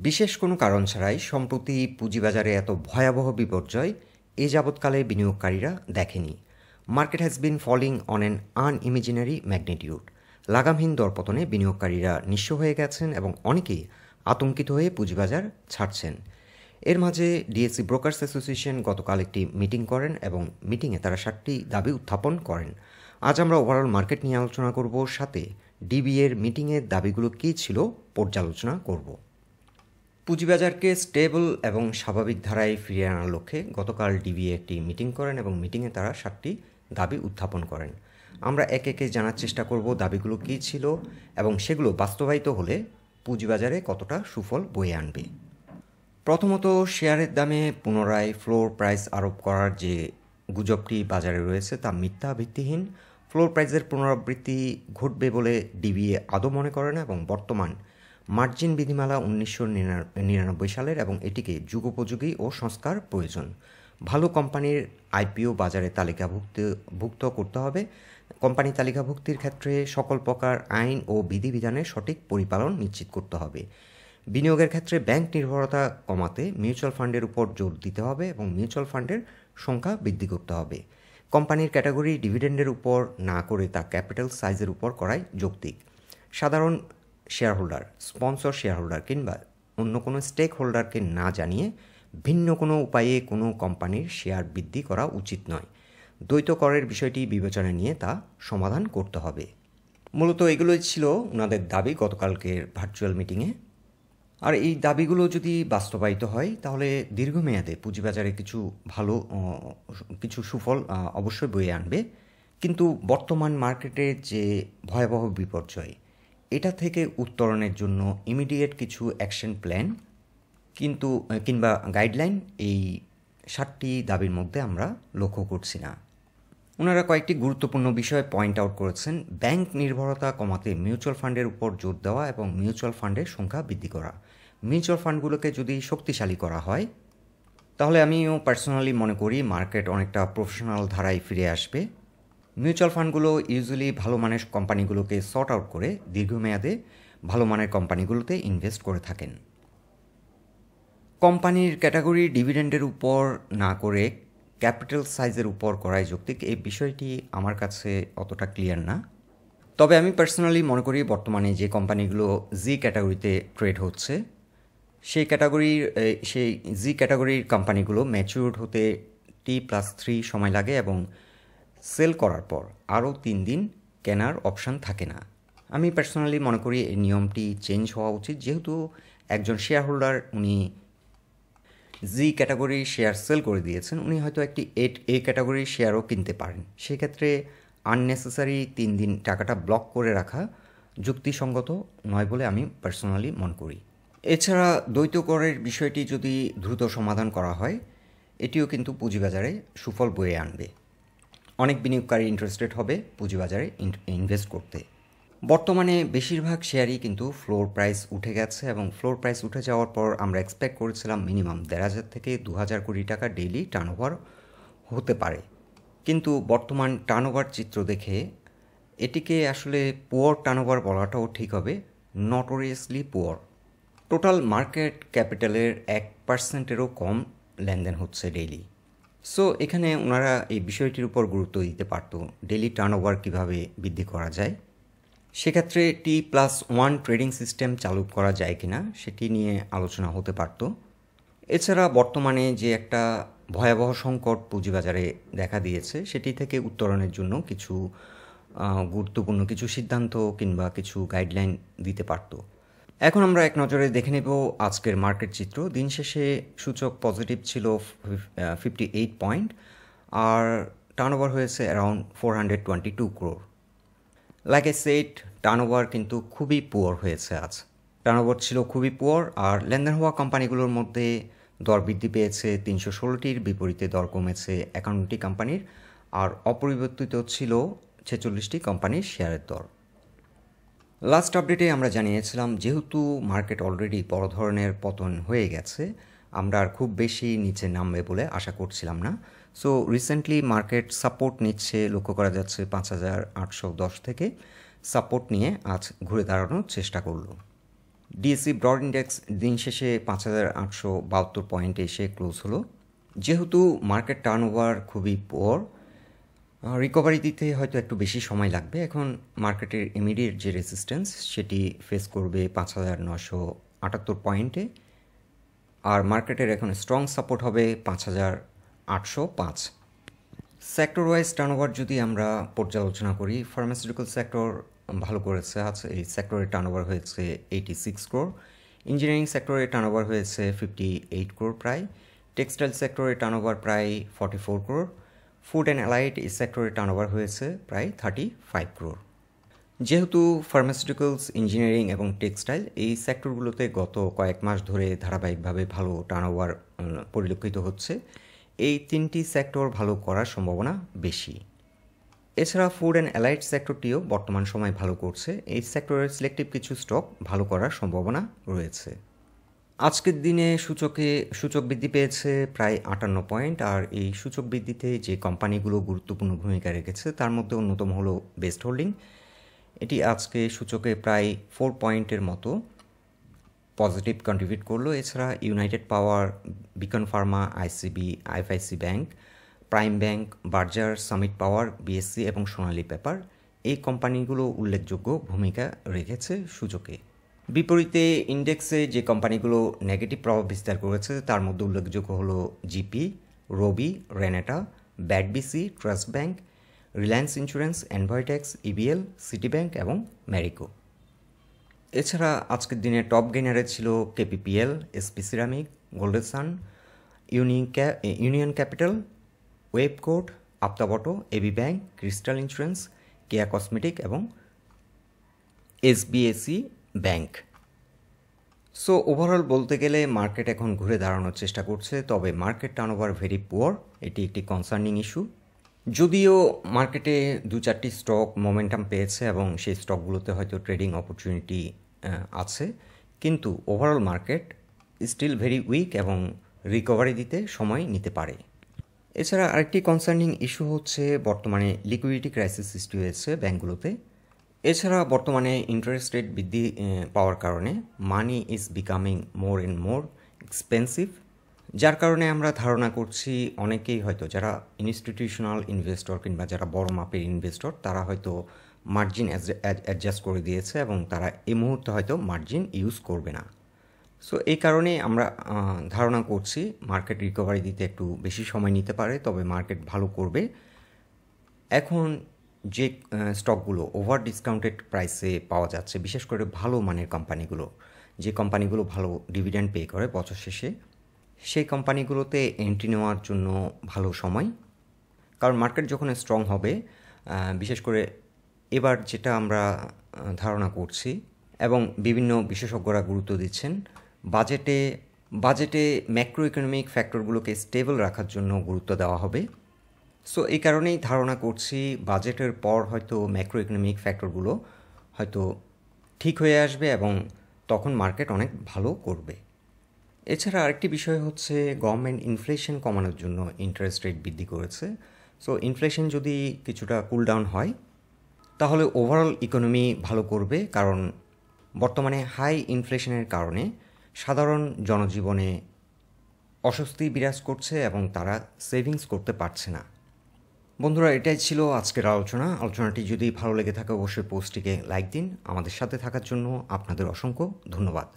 বিশেষ কোনো কারণ ছাড়াই সম্প্রতি পুঁজিবাজারে এত ভয়াবহ বিপর্যয় এ যাবৎকালে বিনিয়োগকারীরা দেখেনি। Market has been falling on an unimaginary magnitude. লাগামহীন দরপতনে বিনিয়োগকারীরা নিঃস্ব হয়ে গেছেন এবং অনেকেই আতঙ্কিত হয়ে পুঁজিবাজার ছাড়ছেন। এর মাঝে ডিএসসি ব্রোকার্স অ্যাসোসিয়েশন গতকাল একটি মিটিং করেন এবং মিটিংয়ে তারা 7টি দাবি উত্থাপন করেন। আজ আমরা ওভারঅল মার্কেট নিয়ে আলোচনা করব, সাথে ডিবিএর মিটিংয়ের দাবিগুলো কী ছিল পর্যালোচনা করব। পুঁজিবাজারকে স্টেবল এবং স্বাভাবিক ধারায় ফিরিয়ে আনার লক্ষ্যে গতকাল ডিবিএ একটি মিটিং করেন এবং মিটিংয়ে তারা 7টি দাবি উত্থাপন করেন। আমরা একে একে জানার চেষ্টা করব দাবিগুলো কী ছিল এবং সেগুলো বাস্তবায়িত হলে পুঁজিবাজারে কতটা সুফল বয়ে আনবে। প্রথমত, শেয়ারের দামে পুনরায় ফ্লোর প্রাইস আরোপ করার যে গুজবটি বাজারে রয়েছে তা মিথ্যা, ভিত্তিহীন। ফ্লোর প্রাইসের পুনরাবৃত্তি ঘটবে বলে ডিবিএ আদৌ মনে করে না এবং বর্তমান মার্জিন বিধিমালা 1999 সালের এবং এটিকে যুগোপযোগী ও সংস্কার প্রয়োজন। ভালো কোম্পানির আইপিও বাজারে তালিকাভুক্ত করতে হবে। কোম্পানি তালিকাভুক্তির ক্ষেত্রে সকল প্রকার আইন ও বিধিবিধানের সঠিক পরিপালন নিশ্চিত করতে হবে। বিনিয়োগের ক্ষেত্রে ব্যাংক নির্ভরতা কমাতে মিউচুয়াল ফান্ডের উপর জোর দিতে হবে এবং মিউচুয়াল ফান্ডের সংখ্যা বৃদ্ধি করতে হবে। কোম্পানির ক্যাটাগরি ডিভিডেন্ডের উপর না করে তা ক্যাপিটাল সাইজের উপর করাই যৌক্তিক। সাধারণ শেয়ারহোল্ডার, স্পন্সর শেয়ারহোল্ডার কিংবা অন্য কোনো স্টেক হোল্ডারকে না জানিয়ে ভিন্ন কোনো উপায়ে কোনো কোম্পানির শেয়ার বৃদ্ধি করা উচিত নয়। দ্বৈত করের বিষয়টি বিবেচনায় নিয়ে তা সমাধান করতে হবে। মূলত এগুলোই ছিল ওনাদের দাবি গতকালকের ভার্চুয়াল মিটিংয়ে। আর এই দাবিগুলো যদি বাস্তবায়িত হয় তাহলে দীর্ঘমেয়াদে পুঁজিবাজারে কিছু সুফল অবশ্যই বয়ে আনবে। কিন্তু বর্তমান মার্কেটে যে ভয়াবহ বিপর্যয়, এটা থেকে উত্তরণের জন্য ইমিডিয়েট কিছু অ্যাকশন প্ল্যান কিংবা গাইডলাইন এই 7টি দাবির মধ্যে আমরা লক্ষ্য করছি না। ওনারা কয়েকটি গুরুত্বপূর্ণ বিষয় পয়েন্ট আউট করেছেন। ব্যাংক নির্ভরতা কমাতে মিউচুয়াল ফান্ডের উপর জোর দেওয়া এবং মিউচুয়াল ফান্ডের সংখ্যা বৃদ্ধি করা। মিউচুয়াল ফান্ডগুলোকে যদি শক্তিশালী করা হয় তাহলে আমিও পার্সোনালি মনে করি মার্কেট অনেকটা প্রফেশনাল ধারায় ফিরে আসবে। মিউচুয়াল ফান্ডগুলো ইউজুয়ালি ভালো মানের কোম্পানিগুলোকে সর্ট আউট করে দীর্ঘমেয়াদে ভালো মানের কোম্পানিগুলোতে ইনভেস্ট করে থাকেন। কোম্পানির ক্যাটাগরি ডিভিডেন্ডের উপর না করে ক্যাপিটাল সাইজের উপর করাই যৌক্তিক। এই বিষয়টি আমার কাছে অতটা ক্লিয়ার না। তবে আমি পার্সোনালি মনে করি বর্তমানে যে কোম্পানিগুলো জি ক্যাটাগরিতে ট্রেড হচ্ছে সেই জি ক্যাটাগরির কোম্পানিগুলো ম্যাচিউরড হতে T+3 সময় লাগে এবং সেল করার পর আরও 3 দিন কেনার অপশান থাকে না। আমি পার্সোনালি মনে করি এই নিয়মটি চেঞ্জ হওয়া উচিত। যেহেতু একজন শেয়ার হোল্ডার উনি জি ক্যাটাগরির শেয়ার সেল করে দিয়েছেন, উনি হয়তো একটি এ ক্যাটাগরির শেয়ারও কিনতে পারেন। সেক্ষেত্রে আননেসেসারি 3 দিন টাকাটা ব্লক করে রাখা যুক্তিসঙ্গত নয় বলে আমি পার্সোনালি মনে করি। এছাড়া দ্বৈত করের বিষয়টি যদি দ্রুত সমাধান করা হয় এটিও কিন্তু পুঁজিবাজারে সুফল বয়ে আনবে। অনেক বিনিয়োগকারী ইন্টারেস্টেড হবে পুঁজিবাজারে ইনভেস্ট করতে। বর্তমানে বেশিরভাগ শেয়ারই কিন্তু ফ্লোর প্রাইস উঠে গেছে এবং ফ্লোর প্রাইস উঠে যাওয়ার পর আমরা এক্সপেক্ট করেছিলাম মিনিমাম 1,500 থেকে 2,000 কোটি টাকা ডেইলি টার্নওভার হতে পারে। কিন্তু বর্তমান টার্নওভার চিত্র দেখে এটিকে আসলে পুয়ার টার্নওভার বলাটাও ঠিক হবে, নটোরিয়াসলি পুয়ার। টোটাল মার্কেট ক্যাপিটালের 1%-এরও কম লেনদেন হচ্ছে ডেইলি। সো এখানে ওনারা এই বিষয়টির উপর গুরুত্ব দিতে পারত, ডেইলি টার্নওভার কীভাবে বৃদ্ধি করা যায়। সেক্ষেত্রে T+1 ট্রেডিং সিস্টেম চালু করা যায় কিনা সেটি নিয়ে আলোচনা হতে পারত। এছাড়া বর্তমানে যে একটা ভয়াবহ সংকট পুঁজিবাজারে দেখা দিয়েছে সেটি থেকে উত্তরণের জন্য কিছু গুরুত্বপূর্ণ কিছু সিদ্ধান্ত কিংবা কিছু গাইডলাইন দিতে পারত। এখন আমরা এক নজরে দেখে নেব আজকের মার্কেট চিত্র। দিন শেষে সূচক পজিটিভ ছিল 58 পয়েন্ট আর টার্নওভার হয়েছে around 422 crore। Like I said, turnover কিন্তু খুবই পুয়ার হয়েছে। আজ টার্নওভার ছিল খুবই পুয়ার আর লেনদেন হওয়া কোম্পানিগুলোর মধ্যে দর বৃদ্ধি পেয়েছে 316টির বিপরীতে দর কমেছে 51টি কোম্পানির আর অপরিবর্তিত ছিল 46টি কোম্পানির শেয়ারের দর। লাস্ট আপডেটে আমরা জানিয়েছিলাম যেহেতু মার্কেট অলরেডি বড় ধরনের পতন হয়ে গেছে, আমরা আর খুব বেশি নিচে নামবে বলে আশা করছিলাম না। সো রিসেন্টলি মার্কেট সাপোর্ট নিচ্ছে, লক্ষ্য করা যাচ্ছে 5,810 থেকে সাপোর্ট নিয়ে আজ ঘুরে দাঁড়ানোর চেষ্টা করল। ডিএসসি ব্রড ইন্ডেক্স দিন শেষে 5,872 পয়েন্টে এসে ক্লোজ হলো। যেহেতু মার্কেট টার্নওভার খুবই পুয়ার, রিকভারি দিতে হয়তো একটু বেশি সময় লাগবে। এখন মার্কেটের ইমিডিয়েট যে রেসিস্ট্যান্স সেটি ফেস করবে 5,978 পয়েন্টে, আর মার্কেটের এখন স্ট্রং সাপোর্ট হবে 5,805। সেক্টর ওয়াইজ টার্নওভার যদি আমরা পর্যালোচনা করি, ফার্মাসিউটিক্যাল সেক্টর ভালো করেছে। আছে এই সেক্টরে টার্নওভার হয়েছে 86 ক্রোর, ইঞ্জিনিয়ারিং সেক্টরে টার্নওভার হয়েছে 58 ক্রোর প্রায়, টেক্সটাইল সেক্টরে টার্নওভার প্রায় 44 ক্রোর, ফুড অ্যান্ড অ্যালাইড এই সেক্টরে টার্নওভার হয়েছে প্রায় 35 ক্রোর। যেহেতু ফার্মাসিউটিক্যালস, ইঞ্জিনিয়ারিং এবং টেক্সটাইল এই সেক্টরগুলোতে গত কয়েক মাস ধরে ধারাবাহিকভাবে ভালো টার্নওভার পরিলক্ষিত হচ্ছে, এই তিনটি সেক্টর ভালো করার সম্ভাবনা বেশি। এছাড়া ফুড অ্যান্ড অ্যালাইড সেক্টরটিও বর্তমান সময় ভালো করছে। এই সেক্টরের সিলেক্টিভ কিছু স্টক ভালো করার সম্ভাবনা রয়েছে। আজকের দিনে সূচক বৃদ্ধি পেয়েছে প্রায় 58 পয়েন্ট, আর এই সূচক বৃদ্ধিতে যে কোম্পানিগুলো গুরুত্বপূর্ণ ভূমিকা রেখেছে তার মধ্যে অন্যতম হলো বেস্ট হোল্ডিং। এটি আজকে সূচকে প্রায় 4 পয়েন্টের মতো পজিটিভ কন্ট্রিবিউট করলো। এছাড়া United Power, Beacon Pharma, ICB, IFIC Bank, Prime Bank, Berger, Summit Power, BSC এবং সোনালী পেপার এই কোম্পানিগুলো উল্লেখযোগ্য ভূমিকা রেখেছে সূচকে। বিপরীতে ইন্ডেক্সে যে কোম্পানিগুলো নেগেটিভ প্রভাব বিস্তার করেছে তার মধ্যে উল্লেখযোগ্য হলো GP, Robi, Renata, BATBC, Trust Bank, Reliance Insurance, Envoytex, EBL, City Bank এবং ম্যারিকো। এছাড়া আজকের দিনে টপ গেইনারে ছিল KPPL, SP ceramic, Golden Son, Union Capital, ওয়েবকোড, আপ্তাবটো, AB Bank, Crystal Insurance, Keya cosmetic এবং এসবিএসি ব্যাংক। সো ওভারঅল বলতে গেলে মার্কেট এখন ঘুরে দাঁড়ানোর চেষ্টা করছে, তবে মার্কেট টার্নওভার ভেরি পুয়ার, এটি একটি কনসার্নিং ইস্যু। যদিও মার্কেটে 2-4টি স্টক মোমেন্টাম পেয়েছে এবং সেই স্টকগুলোতে হয়তো ট্রেডিং অপরচুনিটি আছে, কিন্তু overall market still very weak এবং রিকভারি দিতে সময় নিতে পারে। এছাড়া আরেকটি কনসার্নিং ইস্যু হচ্ছে বর্তমানে লিকুইডিটি ক্রাইসিস সৃষ্টি হয়েছে ব্যাঙ্কগুলোতে। এছাড়া বর্তমানে ইন্টারেস্ট রেট বৃদ্ধি পাওয়ার কারণে money is becoming more and more expensive, যার কারণে আমরা ধারণা করছি অনেকেই হয়তো যারা ইনস্টিটিউশনাল ইনভেস্টর কিংবা যারা বড় মাপের ইনভেস্টর তারা হয়তো মার্জিন অ্যাডজাস্ট করে দিয়েছে এবং তারা এই মুহূর্তে হয়তো মার্জিন ইউজ করবে না। সো এই কারণে আমরা ধারণা করছি মার্কেট রিকভারি দিতে একটু বেশি সময় নিতে পারে, তবে মার্কেট ভালো করবে। এখন যে স্টকগুলো ওভার ডিসকাউন্টেড প্রাইসে পাওয়া যাচ্ছে, বিশেষ করে ভালো মানের কোম্পানিগুলো, যে কোম্পানিগুলো ভালো ডিভিডেন্ড পে করে বছর শেষে, সেই কোম্পানিগুলোতে এন্ট্রি নেওয়ার জন্য ভালো সময়। কারণ মার্কেট যখন স্ট্রং হবে, বিশেষ করে এবার যেটা আমরা ধারণা করছি এবং বিভিন্ন বিশেষজ্ঞরা গুরুত্ব দিচ্ছেন, বাজেটে ম্যাক্রো ইকোনমিক ফ্যাক্টরগুলোকে স্টেবল রাখার জন্য গুরুত্ব দেওয়া হবে। সো এই কারণেই ধারণা করছি বাজেটের পর হয়তো ম্যাক্রো ইকোনমিক ফ্যাক্টরগুলো হয়তো ঠিক হয়ে আসবে এবং তখন মার্কেট অনেক ভালো করবে। এছাড়া আরেকটি বিষয় হচ্ছে গভর্নমেন্ট ইনফ্লেশন কমানোর জন্য ইন্টারেস্ট রেট বৃদ্ধি করেছে। সো ইনফ্লেশন যদি কিছুটা কুল ডাউন হয় তাহলে ওভারঅল ইকোনমি ভালো করবে, কারণ বর্তমানে হাই ইনফ্লেশনের কারণে সাধারণ জনজীবনে অস্বস্তি বিরাজ করছে এবং তারা সেভিংস করতে পারছে না। বন্ধুরা, এটাই ছিল আজকের আলোচনাটি যদি ভালো লেগে থাকে অবশ্যই পোস্টটিকে লাইক দিন। আমাদের সাথে থাকার জন্য আপনাদের অসংখ্য ধন্যবাদ।